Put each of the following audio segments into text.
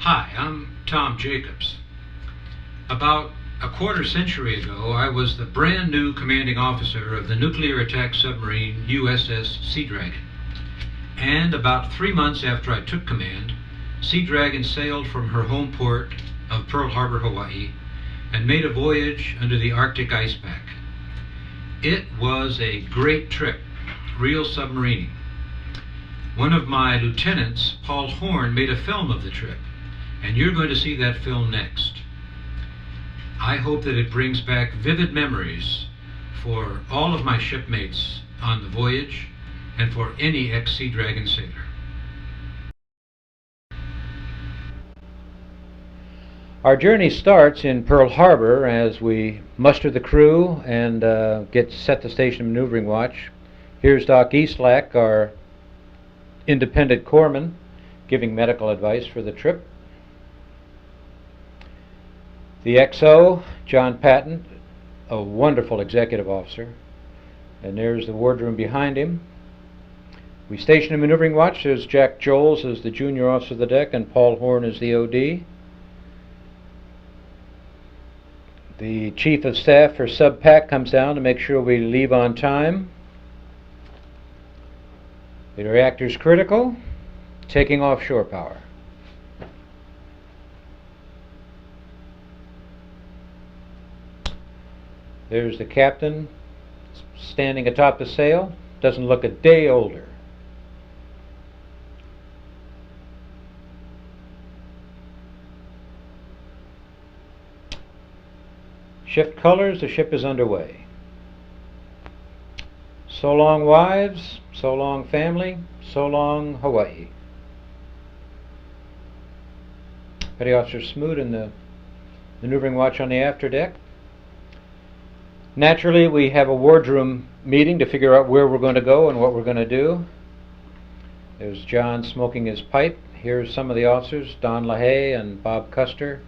Hi, I'm Tom Jacobs. About a quarter century ago, I was the brand new commanding officer of the nuclear attack submarine USS Seadragon. And about 3 months after I took command, Seadragon sailed from her home port of Pearl Harbor, Hawaii, and made a voyage under the Arctic ice pack. It was a great trip, real submarining. One of my lieutenants, Paul Horn, made a film of the trip, and you're going to see that film next. I hope that it brings back vivid memories for all of my shipmates on the voyage and for any ex-Seadragon sailor. Our journey starts in Pearl Harbor as we muster the crew and get set the station maneuvering watch. Here's Doc Eastlack, our independent corpsman, giving medical advice for the trip. The XO, John Patton, a wonderful executive officer. And there's the wardroom behind him. We station a maneuvering watch. There's Jack Joles as the junior officer of the deck and Paul Horn as the OD. The chief of staff for Sub-Pac comes down to make sure we leave on time. The reactor's critical. Taking off shore power. There's the captain standing atop the sail. Doesn't look a day older. Shift colors, the ship is underway. So long, wives. So long, family. So long, Hawaii. Petty Officer Smoot in the maneuvering watch on the afterdeck. Naturally, we have a wardroom meeting to figure out where we're going to go and what we're going to do. There's John smoking his pipe. Here's some of the officers, Don LaHaye and Bob Custer.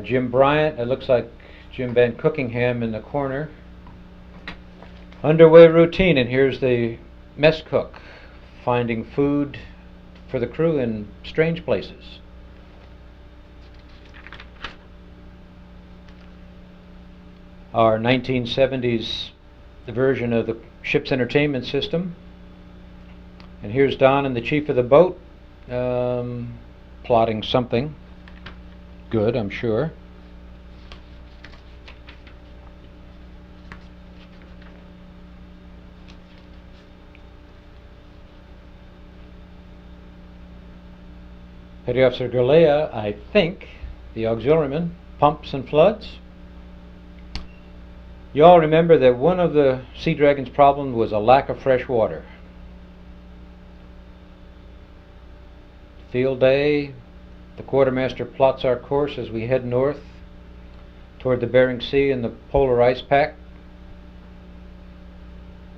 Jim Bryant, it looks like Jim Van Cookingham in the corner. Underway routine, and here's the mess cook finding food for the crew in strange places. Our 1970s version of the ship's entertainment system. And here's Don and the chief of the boat plotting something good, I'm sure. Petty Officer Galea, I think, the auxiliaryman, pumps and floods. You all remember that one of the Seadragon's problems was a lack of fresh water. Field day, the quartermaster plots our course as we head north toward the Bering Sea and the polar ice pack.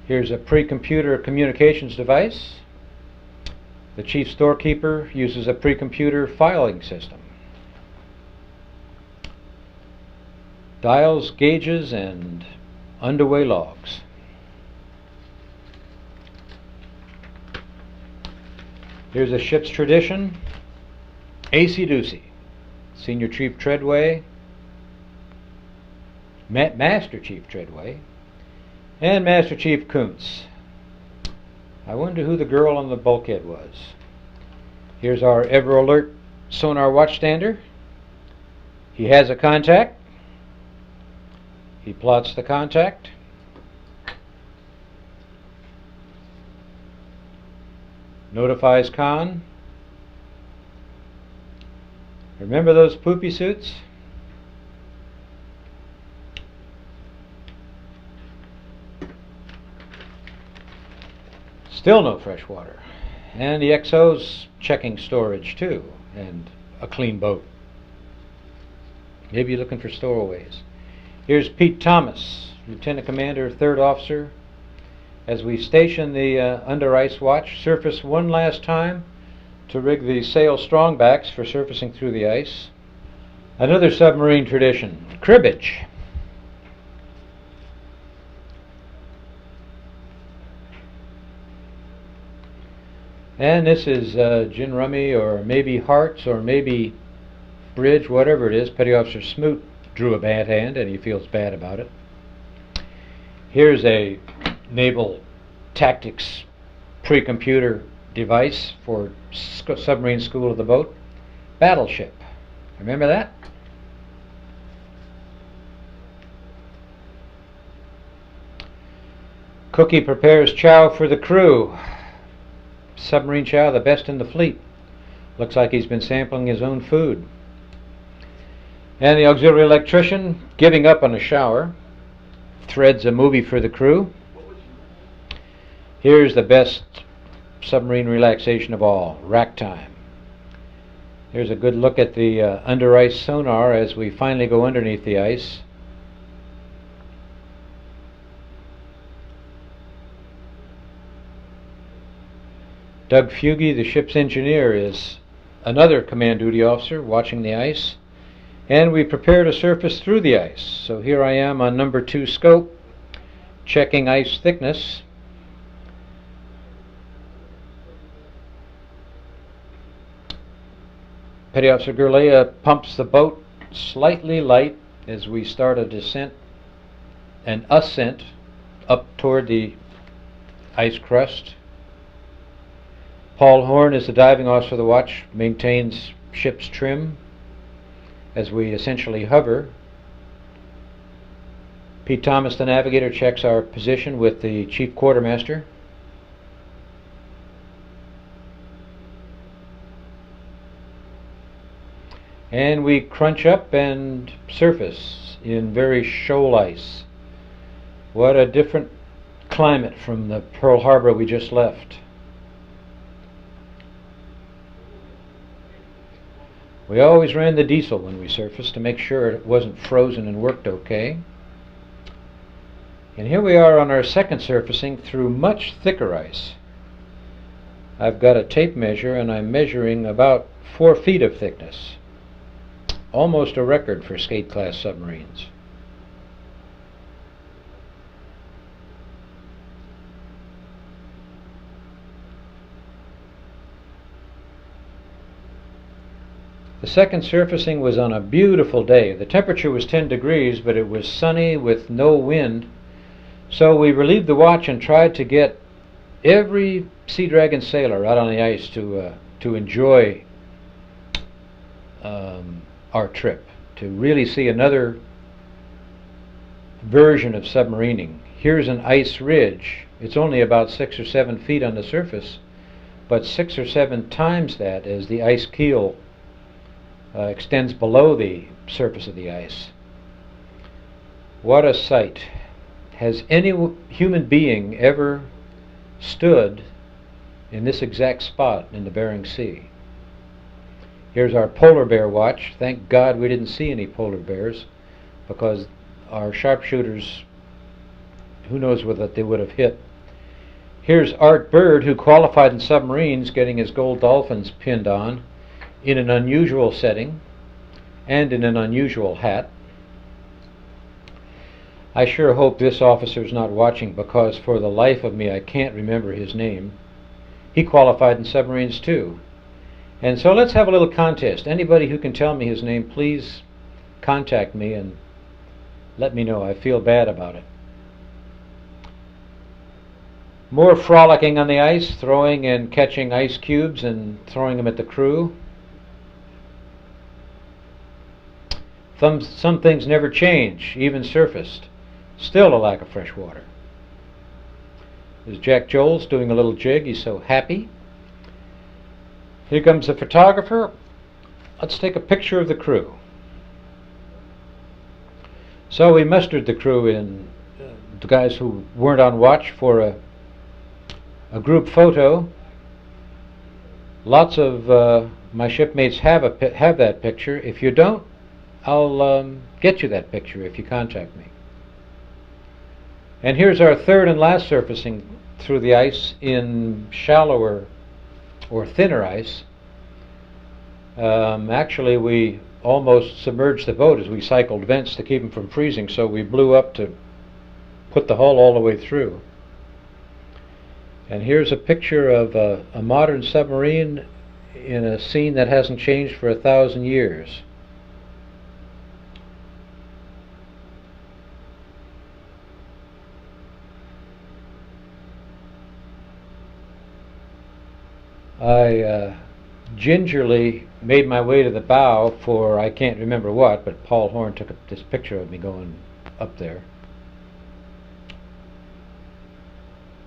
Here's a pre-computer communications device. The chief storekeeper uses a pre-computer filing system. Dials, gauges, and underway logs. Here's a ship's tradition. Acey-deucey. Senior Chief Treadway, Master Chief Treadway, and Master Chief Kuntz. I wonder who the girl on the bulkhead was. Here's our ever alert sonar watchstander. He has a contact. He plots the contact. Notifies con. Remember those poopy suits? Still no fresh water. And the XO's checking storage too, and a clean boat. Maybe you're looking for stowaways. Here's Pete Thomas, Lieutenant Commander, 3rd Officer. As we station the under ice watch, surface one last time to rig the sail strongbacks for surfacing through the ice. Another submarine tradition, cribbage. And this is gin rummy, or maybe hearts, or maybe bridge, whatever it is. Petty Officer Smoot drew a bad hand and he feels bad about it. Here's a naval tactics pre-computer device for submarine school of the boat. Battleship. Remember that? Cookie prepares chow for the crew. Submarine chow, the best in the fleet. Looks like he's been sampling his own food. And the auxiliary electrician, giving up on a shower, threads a movie for the crew. Here's the best submarine relaxation of all, rack time. Here's a good look at the under ice sonar as we finally go underneath the ice. Doug Fugie, the ship's engineer, is another command duty officer watching the ice. And we prepare to surface through the ice. So here I am on number 2 scope, checking ice thickness. Petty Officer Gurlea pumps the boat slightly light as we start a descent and ascent up toward the ice crust. Paul Horn is the diving officer of the watch, maintains ship's trim as we essentially hover. Pete Thomas, the navigator, checks our position with the chief quartermaster. And we crunch up and surface in very shoal ice. What a different climate from the Pearl Harbor we just left. We always ran the diesel when we surfaced to make sure it wasn't frozen and worked okay. And here we are on our second surfacing through much thicker ice. I've got a tape measure and I'm measuring about 4 feet of thickness. Almost a record for skate class submarines. The second surfacing was on a beautiful day. The temperature was 10 degrees, but it was sunny with no wind. So we relieved the watch and tried to get every Seadragon sailor out on the ice to enjoy our trip, to really see another version of submarining. Here's an ice ridge. It's only about 6 or 7 feet on the surface, but 6 or 7 times that as the ice keel extends below the surface of the ice. What a sight. Has any human being ever stood in this exact spot in the Bering Sea? Here's our polar bear watch. Thank God we didn't see any polar bears, because our sharpshooters, who knows what they would have hit. Here's Art Bird, who qualified in submarines, getting his gold dolphins pinned on in an unusual setting and in an unusual hat. I sure hope this officer's not watching, because for the life of me I can't remember his name. He qualified in submarines too. And so let's have a little contest. Anybody who can tell me his name, please contact me and let me know. I feel bad about it. More frolicking on the ice, throwing and catching ice cubes and throwing them at the crew. Some things never change, even surfaced. Still a lack of fresh water. There's Jack Joles doing a little jig. He's so happy. Here comes the photographer. Let's take a picture of the crew. So we mustered the crew in, the guys who weren't on watch, for a group photo. Lots of my shipmates have that picture. If you don't, I'll get you that picture if you contact me. And here's our third and last surfacing through the ice in shallower or thinner ice. Actually, we almost submerged the boat as we cycled vents to keep them from freezing, so we blew up to put the hull all the way through. And here's a picture of a modern submarine in a scene that hasn't changed for 1,000 years. I gingerly made my way to the bow for I can't remember what, but Paul Horn took this picture of me going up there.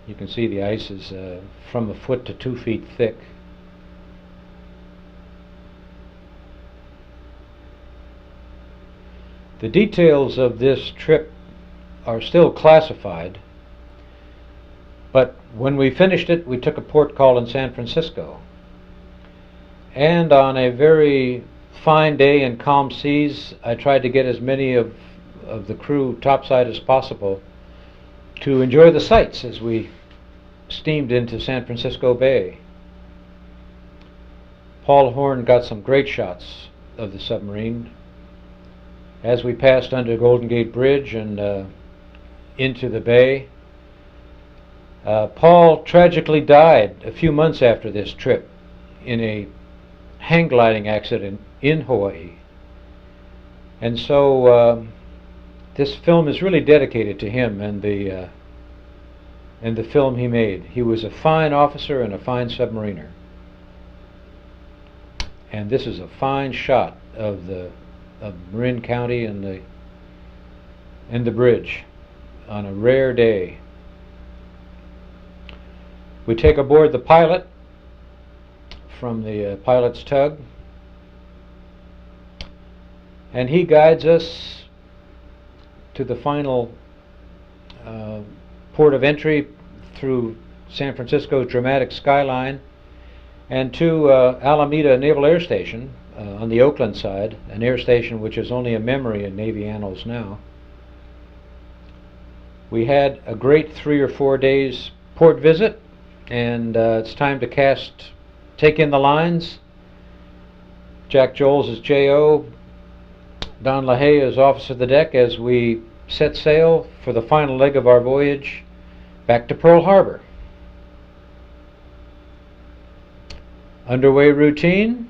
You can see the ice is from a foot to 2 feet thick. The details of this trip are still classified, but when we finished it, we took a port call in San Francisco. And on a very fine day in calm seas, I tried to get as many of the crew topside as possible to enjoy the sights as we steamed into San Francisco Bay. Paul Horn got some great shots of the submarine as we passed under Golden Gate Bridge and into the bay. Paul tragically died a few months after this trip in a hang gliding accident in Hawaii. And so this film is really dedicated to him and the film he made. He was a fine officer and a fine submariner. And this is a fine shot of Marin County and the bridge on a rare day. We take aboard the pilot from the pilot's tug, and he guides us to the final port of entry through San Francisco's dramatic skyline and to Alameda Naval Air Station on the Oakland side, an air station which is only a memory in Navy annals now. We had a great 3 or 4 days port visit, and it's time to take in the lines. Jack Joles is J.O., Don LaHaye is officer of the deck as we set sail for the final leg of our voyage back to Pearl Harbor. Underway routine,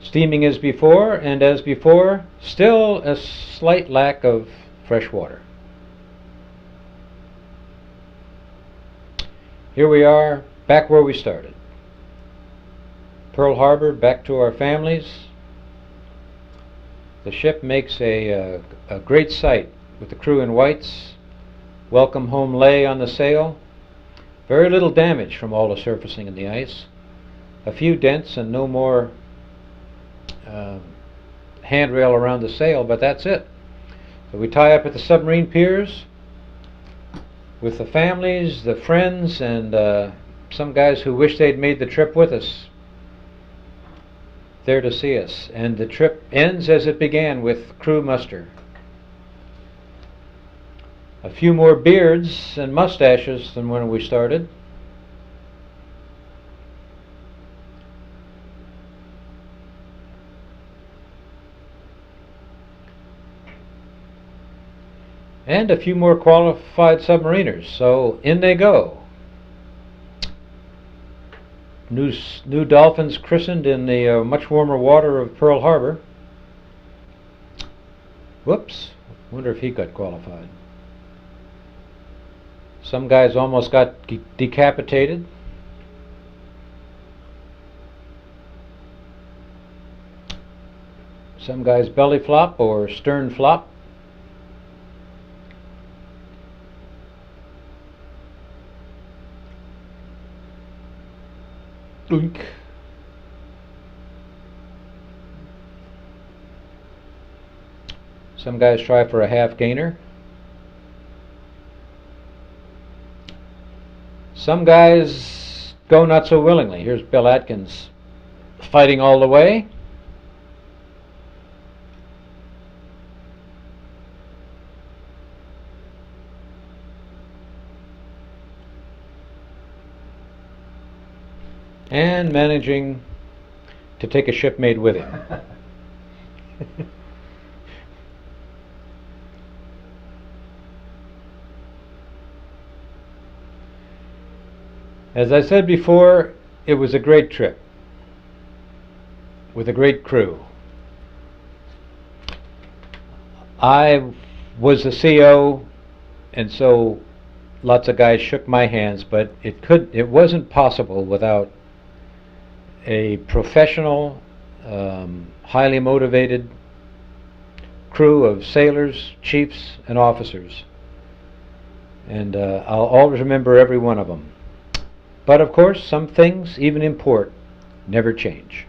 steaming as before, and as before, still a slight lack of fresh water. Here we are, back where we started. Pearl Harbor, back to our families. The ship makes a great sight with the crew in whites. Welcome home lay on the sail. Very little damage from all the surfacing in the ice. A few dents and no more handrail around the sail, but that's it. So we tie up at the submarine piers with the families, the friends, and some guys who wish they'd made the trip with us there to see us. And the trip ends as it began, with crew muster. A few more beards and mustaches than when we started. And a few more qualified submariners. So in they go. New dolphins christened in the much warmer water of Pearl Harbor. Whoops, wonder if he got qualified. Some guys almost got decapitated. Some guys belly flop or stern flop. Oink. Some guys try for a half gainer. Some guys go not so willingly. Here's Bill Atkins fighting all the way. And managing to take a shipmate with him. As I said before, it was a great trip with a great crew. I was the CO, and so lots of guys shook my hands, but it wasn't possible without a professional, highly motivated crew of sailors, chiefs, and officers. And I'll always remember every one of them. But of course, some things, even in port, never change.